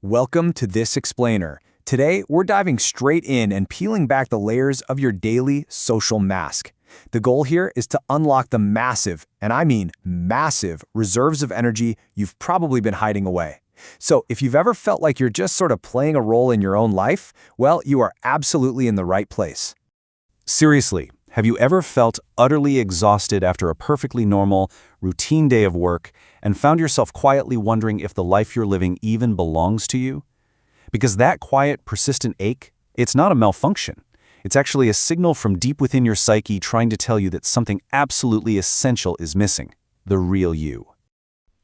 Welcome to This Explainer. Today, we're diving straight in and peeling back the layers of your daily social mask. The goal here is to unlock the massive, and I mean massive, reserves of energy you've probably been hiding away. So if you've ever felt like you're just sort of playing a role in your own life, well, you are absolutely in the right place. Seriously, have you ever felt utterly exhausted after a perfectly normal, routine day of work and found yourself quietly wondering if the life you're living even belongs to you? Because that quiet, persistent ache, it's not a malfunction. It's actually a signal from deep within your psyche trying to tell you that something absolutely essential is missing, the real you.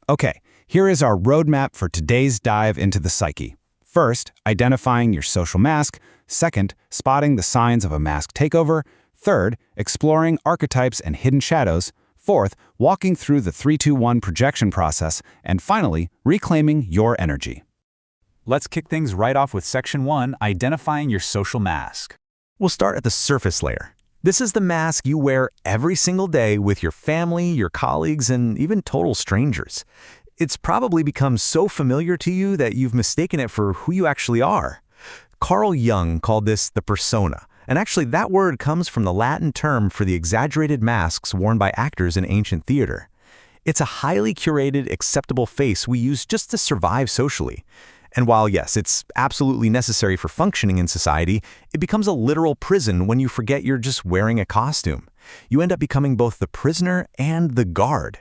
Okay, here is our roadmap for today's dive into the psyche. First, identifying your social mask. Second, spotting the signs of a mask takeover. Third, exploring archetypes and hidden shadows. Fourth, walking through the 3-2-1 projection process. And finally, reclaiming your energy. Let's kick things right off with Section 1, identifying your social mask. We'll start at the surface layer. This is the mask you wear every single day with your family, your colleagues, and even total strangers. It's probably become so familiar to you that you've mistaken it for who you actually are. Carl Jung called this the persona. And actually, that word comes from the Latin term for the exaggerated masks worn by actors in ancient theater. It's a highly curated, acceptable face we use just to survive socially. And while, yes, it's absolutely necessary for functioning in society, it becomes a literal prison when you forget you're just wearing a costume. You end up becoming both the prisoner and the guard.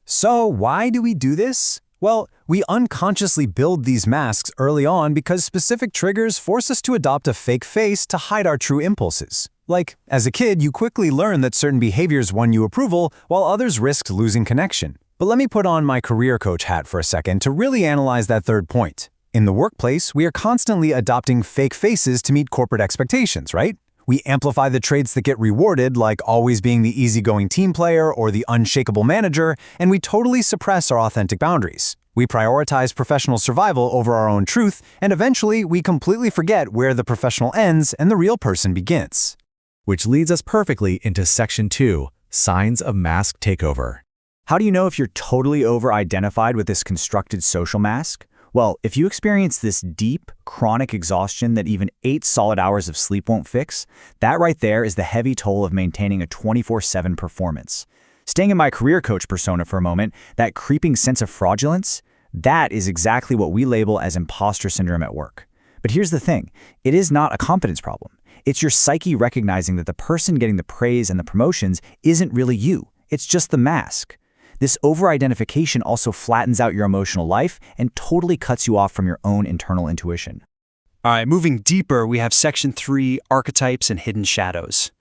So why do we do this? Well, we unconsciously build these masks early on because specific triggers force us to adopt a fake face to hide our true impulses. Like, as a kid, you quickly learn that certain behaviors won you approval, while others risked losing connection. But let me put on my career coach hat for a second to really analyze that third point. In the workplace, we are constantly adopting fake faces to meet corporate expectations, right? We amplify the traits that get rewarded, like always being the easygoing team player or the unshakable manager, and we totally suppress our authentic boundaries. We prioritize professional survival over our own truth, and eventually we completely forget where the professional ends and the real person begins. Which leads us perfectly into Section 2, Signs of Mask Takeover. How do you know if you're totally over-identified with this constructed social mask? Well, if you experience this deep, chronic exhaustion that even 8 solid hours of sleep won't fix, that right there is the heavy toll of maintaining a 24/7 performance. Staying in my career coach persona for a moment, that creeping sense of fraudulence, that is exactly what we label as imposter syndrome at work. But here's the thing, it is not a confidence problem. It's your psyche recognizing that the person getting the praise and the promotions isn't really you. It's just the mask. This over-identification also flattens out your emotional life and totally cuts you off from your own internal intuition. All right, moving deeper, we have Section 3, Archetypes and Hidden Shadows.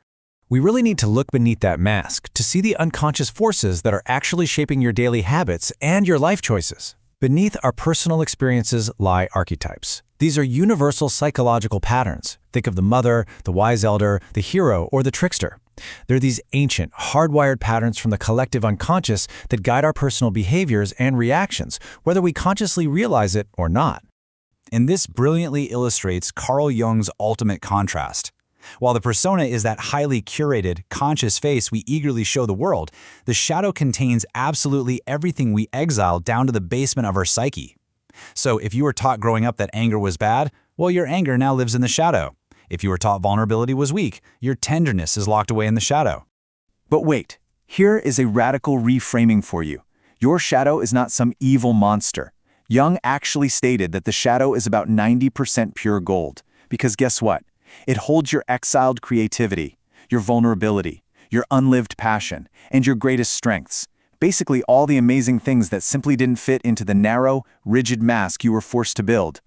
We really need to look beneath that mask to see the unconscious forces that are actually shaping your daily habits and your life choices. Beneath our personal experiences lie archetypes. These are universal psychological patterns. Think of the mother, the wise elder, the hero, or the trickster. They're these ancient, hardwired patterns from the collective unconscious that guide our personal behaviors and reactions, whether we consciously realize it or not. And this brilliantly illustrates Carl Jung's ultimate contrast. While the persona is that highly curated, conscious face we eagerly show the world, the shadow contains absolutely everything we exile down to the basement of our psyche. So if you were taught growing up that anger was bad, well, your anger now lives in the shadow. If you were taught vulnerability was weak, your tenderness is locked away in the shadow. But wait, here is a radical reframing for you. Your shadow is not some evil monster. Jung actually stated that the shadow is about 90% pure gold. Because guess what? It holds your exiled creativity, your vulnerability, your unlived passion, and your greatest strengths. Basically all the amazing things that simply didn't fit into the narrow, rigid mask you were forced to build.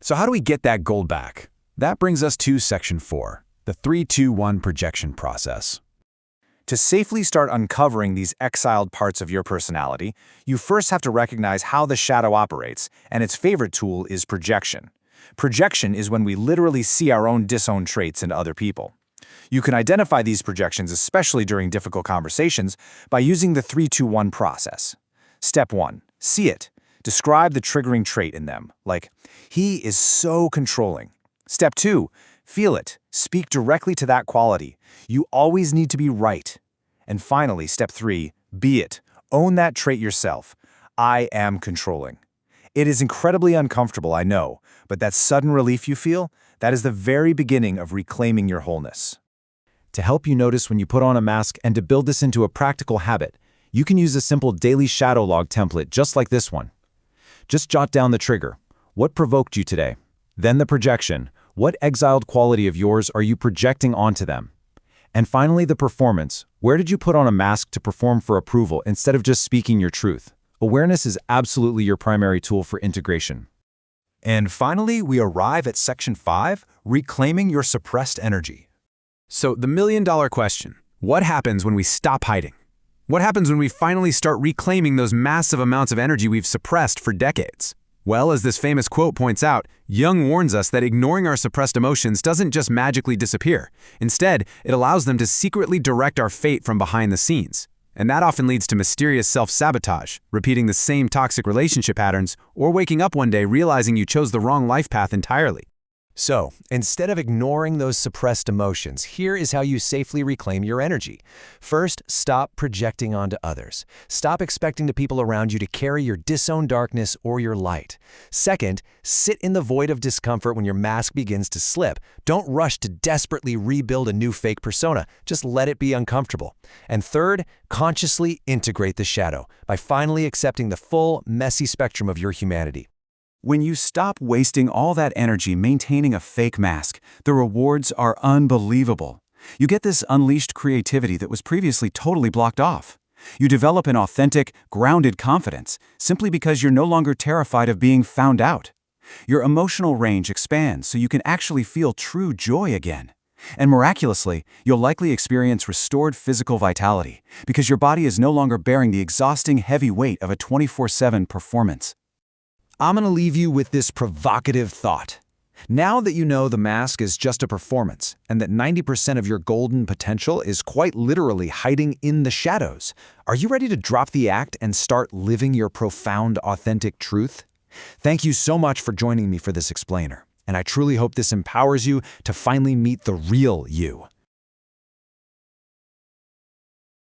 So how do we get that gold back? That brings us to Section 4, the 3-2-1 projection process. To safely start uncovering these exiled parts of your personality, you first have to recognize how the shadow operates, and its favorite tool is projection. Projection is when we literally see our own disowned traits into other people. You can identify these projections, especially during difficult conversations, by using the 3-2-1 process. Step 1. See it. Describe the triggering trait in them, like, he is so controlling. Step 2. Feel it. Speak directly to that quality. You always need to be right. And finally, step 3. Be it. Own that trait yourself. I am controlling. It is incredibly uncomfortable, I know, but that sudden relief you feel, that is the very beginning of reclaiming your wholeness. To help you notice when you put on a mask and to build this into a practical habit, you can use a simple daily shadow log template just like this one. Just jot down the trigger. What provoked you today? Then the projection. What exiled quality of yours are you projecting onto them? And finally, the performance. Where did you put on a mask to perform for approval instead of just speaking your truth? Awareness is absolutely your primary tool for integration. And finally, we arrive at Section 5, reclaiming your suppressed energy. So the million-dollar question, what happens when we stop hiding? What happens when we finally start reclaiming those massive amounts of energy we've suppressed for decades? Well, as this famous quote points out, Jung warns us that ignoring our suppressed emotions doesn't just magically disappear. Instead, it allows them to secretly direct our fate from behind the scenes. And that often leads to mysterious self-sabotage, repeating the same toxic relationship patterns, or waking up one day realizing you chose the wrong life path entirely. So, instead of ignoring those suppressed emotions, here is how you safely reclaim your energy. First, stop projecting onto others. Stop expecting the people around you to carry your disowned darkness or your light. Second, sit in the void of discomfort when your mask begins to slip. Don't rush to desperately rebuild a new fake persona. Just let it be uncomfortable. And third, consciously integrate the shadow by finally accepting the full, messy spectrum of your humanity. When you stop wasting all that energy maintaining a fake mask, the rewards are unbelievable. You get this unleashed creativity that was previously totally blocked off. You develop an authentic, grounded confidence simply because you're no longer terrified of being found out. Your emotional range expands so you can actually feel true joy again. And miraculously, you'll likely experience restored physical vitality because your body is no longer bearing the exhausting heavy weight of a 24/7 performance. I'm going to leave you with this provocative thought. Now that you know the mask is just a performance, and that 90% of your golden potential is quite literally hiding in the shadows, are you ready to drop the act and start living your profound, authentic truth? Thank you so much for joining me for this explainer, and I truly hope this empowers you to finally meet the real you.